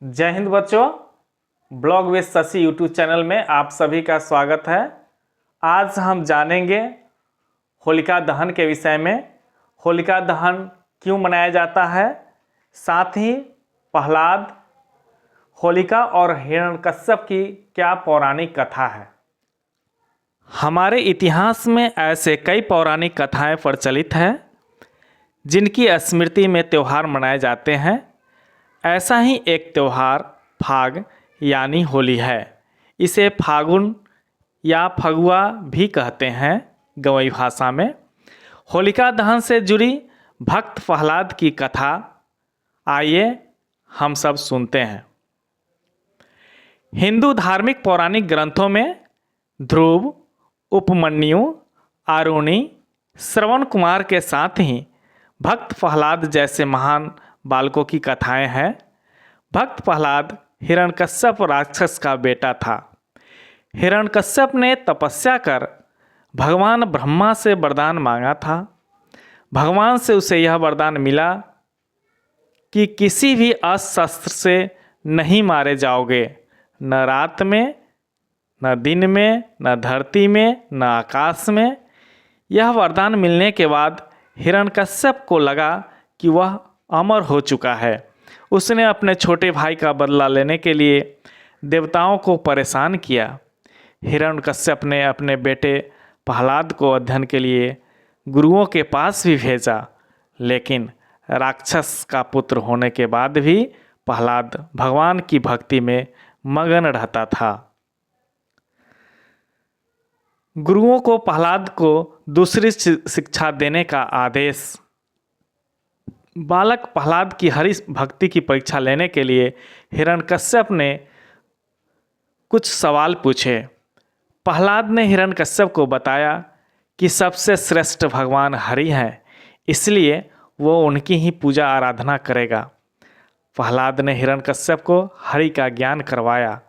जय हिंद बच्चों। Blog with Shashi YouTube channel में आप सभी का स्वागत है। आज हम जानेंगे होलिका दहन के विषय में। होलिका दहन क्यों मनाया जाता है, साथ ही प्रहलाद, होलिका और हिरण्यकश्यप की क्या पौराणिक कथा है। हमारे इतिहास में ऐसे कई पौराणिक कथाएं प्रचलित हैं जिनकी स्मृति में त्यौहार मनाए जाते हैं। ऐसा ही एक त्यौहार फाग यानी होली है। इसे फागुन या फगुआ भी कहते हैं गवई भाषा में। होलिका दहन से जुड़ी भक्त प्रहलाद की कथा आइए हम सब सुनते हैं। हिंदू धार्मिक पौराणिक ग्रंथों में ध्रुव, उपमन्यु, आरुणि, श्रवण कुमार के साथ ही भक्त प्रहलाद जैसे महान बालकों की कथाएं हैं। भक्त प्रहलाद हिरण्यकश्यप राक्षस का बेटा था। हिरण्यकश्यप ने तपस्या कर भगवान ब्रह्मा से वरदान मांगा था। भगवान से उसे यह वरदान मिला कि किसी भी अस्त्र से नहीं मारे जाओगे, न रात में, न दिन में, न धरती में, न आकाश में। यह वरदान मिलने के बाद हिरण्यकश्यप को लगा कि वह अमर हो चुका है। उसने अपने छोटे भाई का बदला लेने के लिए देवताओं को परेशान किया। हिरण्यकश्यप ने अपने बेटे प्रहलाद को अध्ययन के लिए गुरुओं के पास भी भेजा, लेकिन राक्षस का पुत्र होने के बाद भी प्रहलाद भगवान की भक्ति में मगन रहता था। गुरुओं को प्रहलाद को दूसरी शिक्षा देने का आदेश। बालक प्रहलाद की हरि भक्ति की परीक्षा लेने के लिए हिरण्यकश्यप ने कुछ सवाल पूछे। प्रहलाद ने हिरण्यकश्यप को बताया कि सबसे श्रेष्ठ भगवान हरि हैं, इसलिए वो उनकी ही पूजा आराधना करेगा। प्रहलाद ने हिरण्यकश्यप को हरि का ज्ञान करवाया,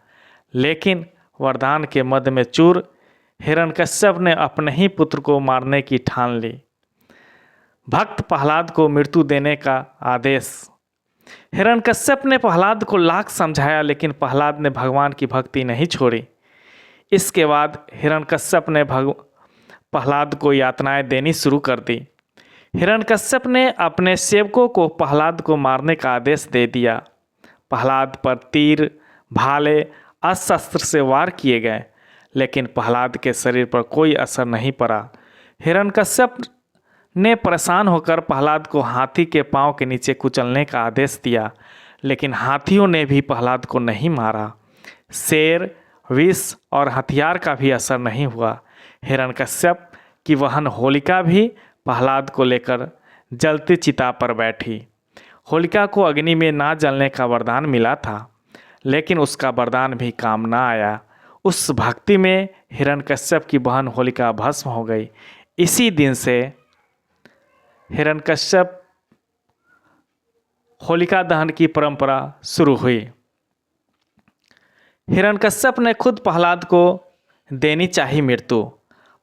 लेकिन वरदान के मद में चूर हिरण्यकश्यप ने अपने ही पुत्र को मारने की ठान ली। भक्त प्रहलाद को मृत्यु देने का आदेश। हिरण्यकश्यप ने प्रहलाद को लाख समझाया, लेकिन प्रहलाद ने भगवान की भक्ति नहीं छोड़ी। इसके बाद हिरण्यकश्यप ने प्रहलाद को यातनाएं देनी शुरू कर दी। हिरण्यकश्यप ने अपने सेवकों को प्रहलाद को मारने का आदेश दे दिया। प्रहलाद पर तीर, भाले, अस्त्र से वार किए गए, लेकिन प्रहलाद के शरीर पर कोई असर नहीं पड़ा। हिरण्यकश्यप ने परेशान होकर प्रहलाद को हाथी के पांव के नीचे कुचलने का आदेश दिया, लेकिन हाथियों ने भी प्रहलाद को नहीं मारा। शेर, विष और हथियार का भी असर नहीं हुआ। हिरण्यकश्यप की बहन होलिका भी प्रहलाद को लेकर जलती चिता पर बैठी। होलिका को अग्नि में ना जलने का वरदान मिला था, लेकिन उसका वरदान भी काम ना आया। उस भक्ति में हिरण्यकश्यप की बहन होलिका भस्म हो गई। इसी दिन से हिरण्यकश्यप होलिका दहन की परंपरा शुरू हुई। हिरण्यकश्यप ने खुद प्रहलाद को देनी चाहिए मृत्यु।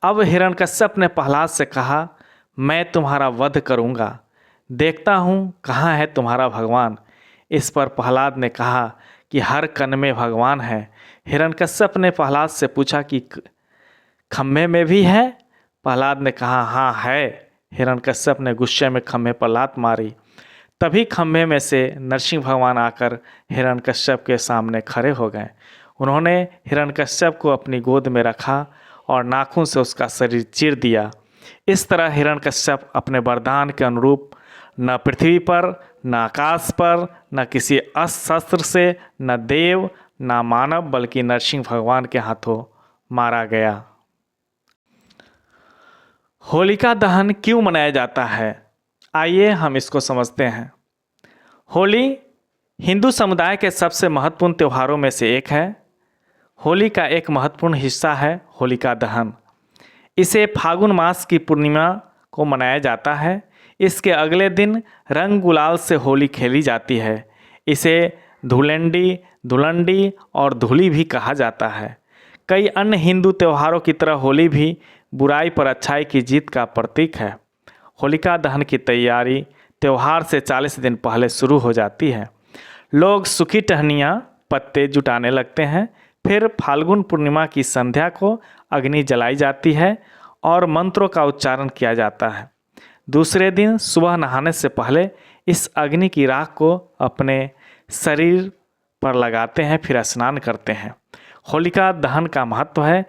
अब हिरण्यकश्यप ने प्रहलाद से कहा, मैं तुम्हारा वध करूंगा, देखता हूँ कहाँ है तुम्हारा भगवान। इस पर प्रहलाद ने कहा कि हर कण में भगवान है। हिरण्यकश्यप ने प्रहलाद से पूछा कि खम्भे में भी है? प्रहलाद ने कहा, हाँ है। हिरण्यकश्यप ने गुस्से में खम्भे पर लात मारी। तभी खम्भे में से नरसिंह भगवान आकर हिरण्यकश्यप के सामने खड़े हो गए। उन्होंने हिरण्यकश्यप को अपनी गोद में रखा और नाखून से उसका शरीर चीर दिया। इस तरह हिरण्यकश्यप अपने वरदान के अनुरूप न पृथ्वी पर, न आकाश पर, न किसी अस्त्र से, न देव, न मानव, बल्कि नरसिंह भगवान के हाथों मारा गया। होलिका दहन क्यों मनाया जाता है, आइए हम इसको समझते हैं। होली हिंदू समुदाय के सबसे महत्वपूर्ण त्योहारों में से एक है। होली का एक महत्वपूर्ण हिस्सा है होलिका दहन। इसे फागुन मास की पूर्णिमा को मनाया जाता है। इसके अगले दिन रंग गुलाल से होली खेली जाती है। इसे धुलेंडी, धुलंडी और धूली भी कहा जाता है। कई अन्य हिंदू त्योहारों की तरह होली भी बुराई पर अच्छाई की जीत का प्रतीक है। होलिका दहन की तैयारी त्यौहार से 40 दिन पहले शुरू हो जाती है। लोग सूखी टहनियाँ पत्ते जुटाने लगते हैं। फिर फाल्गुन पूर्णिमा की संध्या को अग्नि जलाई जाती है और मंत्रों का उच्चारण किया जाता है। दूसरे दिन सुबह नहाने से पहले इस अग्नि की राख को अपने शरीर पर लगाते हैं, फिर स्नान करते हैं। होलिका दहन का महत्व है,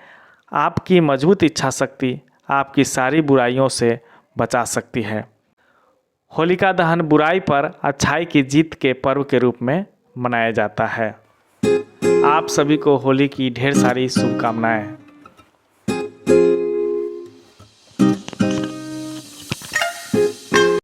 आपकी मजबूत इच्छा शक्ति आपकी सारी बुराइयों से बचा सकती है। होलिका दहन बुराई पर अच्छाई की जीत के पर्व के रूप में मनाया जाता है। आप सभी को होली की ढेर सारी शुभकामनाएं।